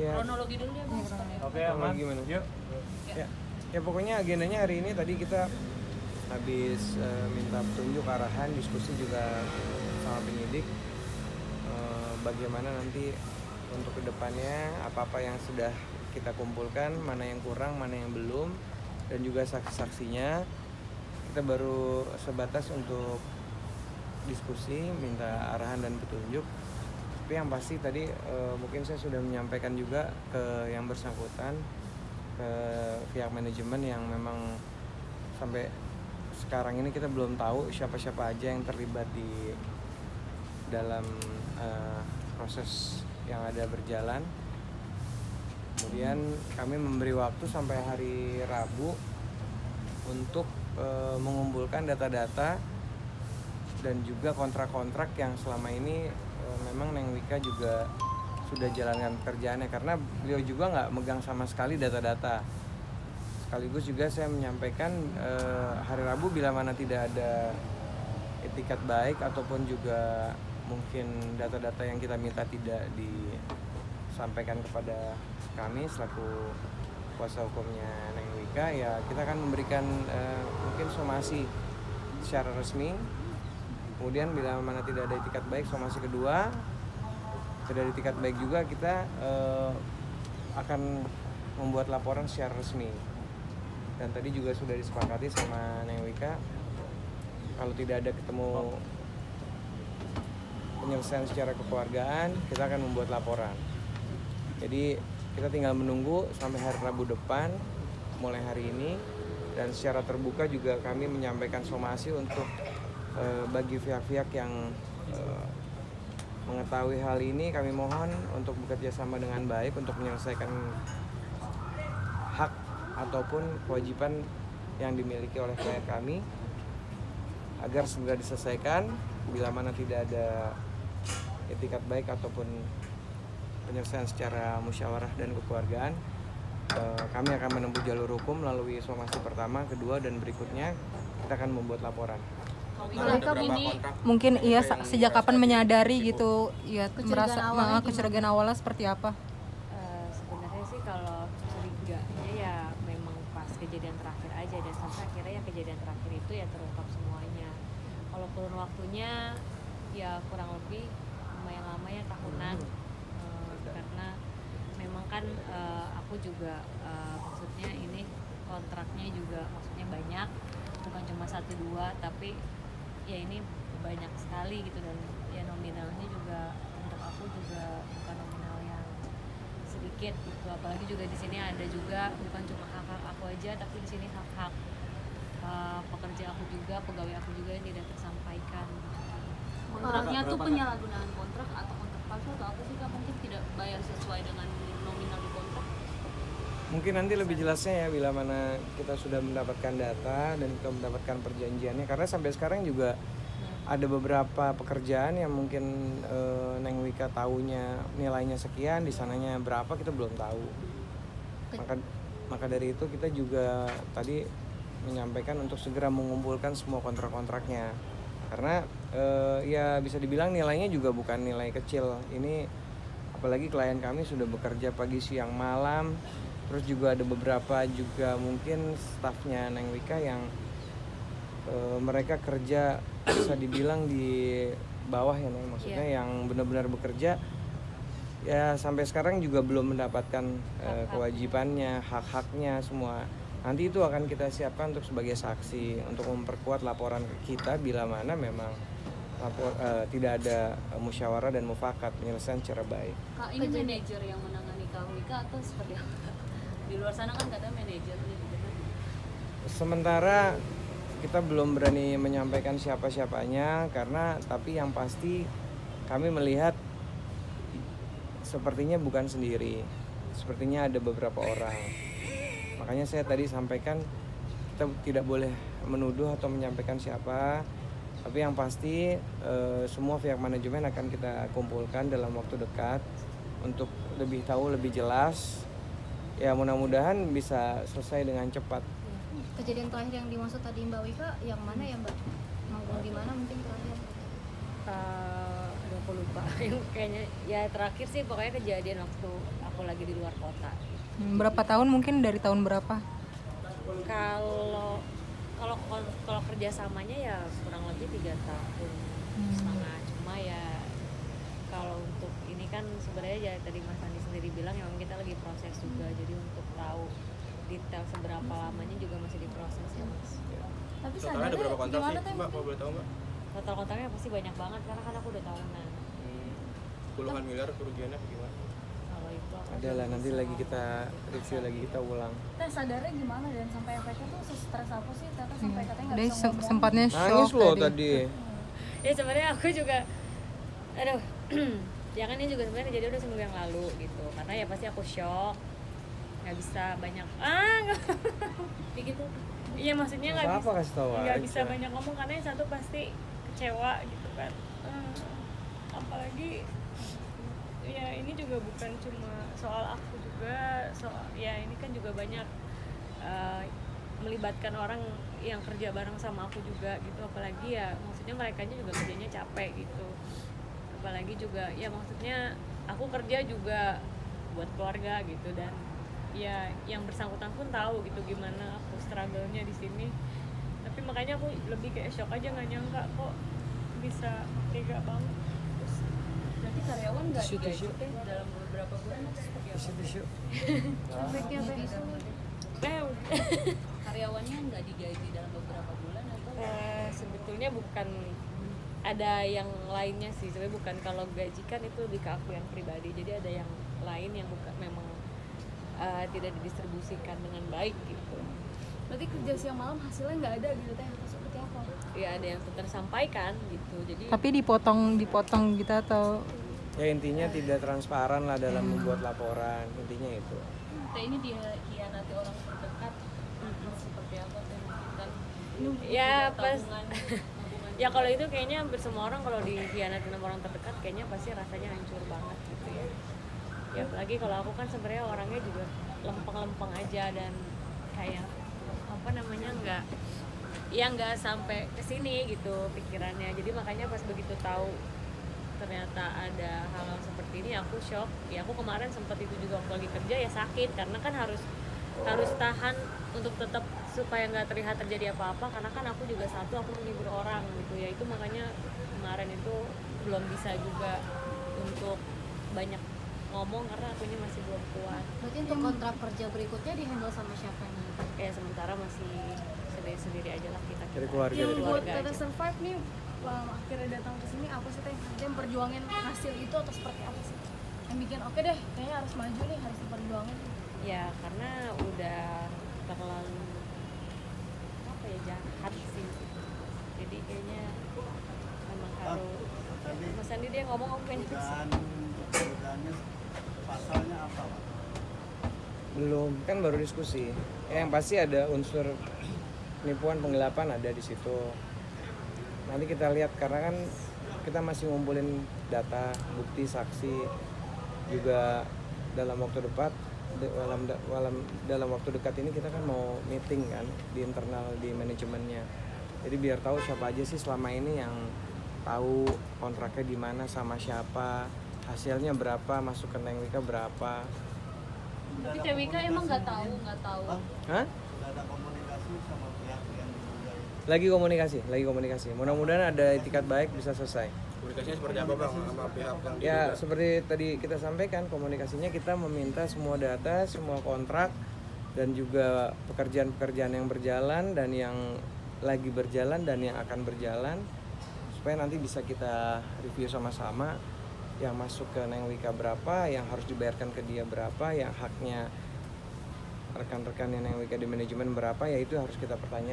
Ya. Kronologi dulu ya Bang. Oke, aman. Gimana? Yuk. Ya pokoknya agendanya hari ini tadi kita habis minta petunjuk arahan, diskusi juga sama penyidik bagaimana nanti untuk kedepannya apa-apa yang sudah kita kumpulkan, mana yang kurang, mana yang belum, dan juga saksi-saksinya. Kita baru sebatas untuk diskusi, minta arahan dan petunjuk. Tapi yang pasti tadi mungkin saya sudah menyampaikan juga ke yang bersangkutan, ke pihak manajemen yang memang sampai sekarang ini kita belum tahu siapa-siapa aja yang terlibat di dalam proses yang ada berjalan. Kemudian kami memberi waktu sampai hari Rabu untuk mengumpulkan data-data dan juga kontrak-kontrak yang selama ini memang Neng Wika juga sudah jalankan pekerjaannya, karena beliau juga nggak megang sama sekali data-data. Sekaligus juga saya menyampaikan hari Rabu bila mana tidak ada etikat baik ataupun juga mungkin data-data yang kita minta tidak disampaikan kepada kami selaku kuasa hukumnya Neng Wika, ya kita akan memberikan mungkin somasi secara resmi. Kemudian bila mana tidak ada etikat baik, somasi kedua. Tidak ada etikat baik juga, kita akan membuat laporan secara resmi. Dan tadi juga sudah disepakati sama Neng Wika, kalau tidak ada ketemu penyelesaian secara kekeluargaan, kita akan membuat laporan. Jadi kita tinggal menunggu sampai hari Rabu depan, mulai hari ini. Dan secara terbuka juga kami menyampaikan somasi untuk bagi pihak-pihak yang mengetahui hal ini, kami mohon untuk bekerja sama dengan baik untuk menyelesaikan hak ataupun kewajiban yang dimiliki oleh klien kami agar segera diselesaikan. Bila mana tidak ada etikat baik ataupun penyelesaian secara musyawarah dan kekeluargaan, kami akan menempuh jalur hukum melalui somasi pertama, kedua, dan berikutnya kita akan membuat laporan. Mereka ini Mungkin iya sejak kapan menyadari gitu, ya merasa kecurigaan awalnya seperti apa? Sebenarnya sih kalau curiganya ya memang pas kejadian terakhir aja, dan sampai akhirnya yang kejadian terakhir itu ya terungkap semuanya. Kalau kurun waktunya ya kurang lebih lumayan lama ya, tahunan. Karena memang kan aku juga maksudnya ini kontraknya juga maksudnya banyak, bukan cuma 1-2, tapi ya ini banyak sekali gitu, dan ya nominalnya juga untuk aku juga bukan nominal yang sedikit gitu. Apalagi juga di sini ada juga bukan cuma hak-hak aku aja, tapi di sini hak-hak pekerja aku juga, pegawai aku juga yang tidak tersampaikan. kontraknya tuh penyalahgunaan kontrak atau kontrak palsu atau apa sih Kak? Mungkin tidak bayar sesuai dengan nominal di kontrak. Mungkin nanti lebih jelasnya ya bila mana kita sudah mendapatkan data dan kita mendapatkan perjanjiannya, karena sampai sekarang juga ada beberapa pekerjaan yang mungkin Neng Wika taunya nilainya sekian, di sananya berapa kita belum tahu. Maka dari itu kita juga tadi menyampaikan untuk segera mengumpulkan semua kontrak-kontraknya, karena ya bisa dibilang nilainya juga bukan nilai kecil. Ini apalagi klien kami sudah bekerja pagi siang malam. Terus juga ada beberapa juga mungkin stafnya Neng Wika yang mereka kerja bisa dibilang di bawah ya Neng, maksudnya yang benar-benar bekerja ya sampai sekarang juga belum mendapatkan kewajibannya, hak-haknya semua. Nanti itu akan kita siapkan untuk sebagai saksi untuk memperkuat laporan kita bila mana memang tidak ada musyawarah dan mufakat penyelesaian secara baik. Kak, ini manajer yang menangani Kak Wika atau seperti apa? Di luar sana kan katanya manajer nih. Sementara kita belum berani menyampaikan siapa-siapanya, karena tapi yang pasti kami melihat sepertinya bukan sendiri, sepertinya ada beberapa orang. Makanya saya tadi sampaikan kita tidak boleh menuduh atau menyampaikan siapa, tapi yang pasti semua pihak manajemen akan kita kumpulkan dalam waktu dekat untuk lebih tahu, lebih jelas. Ya mudah-mudahan bisa selesai dengan cepat. Kejadian terakhir yang dimaksud tadi Mbak Wika yang mana ya Mbak? Manggung di mana mungkin terakhir? Aduh aku lupa. Kayaknya ya terakhir sih pokoknya kejadian waktu aku aku lagi di luar kota. Berapa tahun, mungkin dari tahun berapa? Kalau kerjasamanya ya kurang lebih 3 tahun setengah. Cuma ya kalau untuk ini kan sebenarnya ya tadi Mas Andi sendiri bilang ya memang kita lagi proses juga, jadi untuk tahu detail seberapa lamanya juga masih diproses ya Mas. Tapi Totalnya ada berapa kontrak gimana sih teh? Mbak, kalau boleh tahu Mbak? Total kontraknya pasti banyak banget karena kan aku udah tahunan. Puluhan miliar kerugiannya apa gimana? Kalau itu aku Ada lah, nanti lagi kita review lagi, kita ulang. Teh sadarnya gimana dan sampai efeknya tuh stres apa sih? Teh sampai katanya nggak Dia bisa ngomong. sempatnya Nangis shock loh tadi. tadi. ya sebenarnya aku juga aduh ya kan ini juga sebenarnya jadi udah seminggu yang lalu gitu, karena ya pasti aku shock, nggak bisa banyak gitu. Iya maksudnya nggak Nggak bisa apa-apa, kasih tahu nggak aja. bisa banyak ngomong karena yang satu pasti kecewa gitu kan. Apalagi ya ini juga bukan cuma soal aku juga, soal ya ini kan juga banyak melibatkan orang yang kerja bareng sama aku juga gitu, apalagi ya maksudnya mereka juga kerjanya capek gitu, apalagi juga ya maksudnya aku kerja juga buat keluarga gitu, dan ya yang bersangkutan pun tahu gitu gimana aku struggle-nya di sini, tapi makanya aku lebih kayak shock aja, nggak nyangka kok bisa tega banget. Terus Berarti karyawan nggak Tisu, digaji tisu. teh dalam beberapa bulan atau seperti apa? Tisu. Efeknya teh. Karyawannya nggak digaji dalam beberapa bulan atau? Sebetulnya bukan, ada yang lainnya sih sebenarnya, bukan kalau gaji kan itu lebih ke aku yang pribadi, jadi ada yang lain yang bukan memang tidak didistribusikan dengan baik gitu. Berarti kerja siang malam hasilnya nggak ada gitu teh? Atau seperti apa? Ya ada yang tersampaikan gitu, jadi Tapi dipotong gitu atau Ya intinya tidak transparan lah dalam membuat laporan, intinya itu. Teh ini dia hianati orang terdekat seperti apa teh mungkin kan? ya Juga pas tabungan ya kalau itu kayaknya hampir semua orang kalau dikhianatin sama orang terdekat kayaknya pasti rasanya hancur banget gitu ya. Ya apalagi kalau aku kan sebenarnya orangnya juga lempeng-lempeng aja, dan kayak apa namanya nggak sampai kesini gitu pikirannya, jadi makanya pas begitu tahu ternyata ada hal-hal seperti ini aku shock. Ya aku kemarin sempat itu juga waktu lagi kerja ya sakit, karena kan harus tahan untuk tetap supaya nggak terlihat terjadi apa-apa, karena kan aku juga aku menghibur orang gitu ya, itu makanya kemarin itu belum bisa juga untuk banyak ngomong karena akunya masih belum kuat. Berarti untuk kontrak kerja berikutnya dihandle sama siapa nih? Ya sementara masih sendiri aja lah kita. Dari keluarga, Yang dari buat keluarga Tete aja. survive nih akhirnya datang ke sini apa sih teh? Yang perjuangin hasil itu atau seperti apa sih? Yang bikin oke deh, kayaknya harus maju nih, harus diperjuangin. Ya karena udah terlalu apa ya, jahat sih, jadi kayaknya memang harus. Mas Andi dia ngomong aku pengen Godaannya pasalnya apa Pak? Belum, kan baru diskusi. Yang pasti ada unsur penipuan, penggelapan ada di situ. Nanti kita lihat, karena kan kita masih ngumpulin data, bukti, saksi, juga dalam waktu dalam waktu dekat ini kita kan mau meeting kan di internal, di manajemennya. Jadi biar tahu siapa aja sih selama ini yang tahu kontraknya di mana sama siapa, hasilnya berapa, masuk ke Nengwika berapa. Tapi TWK emang nggak tahu. Hah? Sudah ada komunikasi sama pihak yang diduga itu? Lagi komunikasi. Mudah-mudahan ada itikat baik bisa selesai. Komunikasinya seperti apa Bang sama pihak yang Ya diduga? seperti tadi kita sampaikan, komunikasinya kita meminta semua data, semua kontrak, dan juga pekerjaan-pekerjaan yang berjalan dan yang lagi berjalan dan yang akan berjalan, supaya nanti bisa kita review sama-sama, yang masuk ke Nengwika berapa, yang harus dibayarkan ke dia berapa, yang haknya rekan-rekan yang Nengwika di manajemen berapa, ya itu harus kita pertanyakan.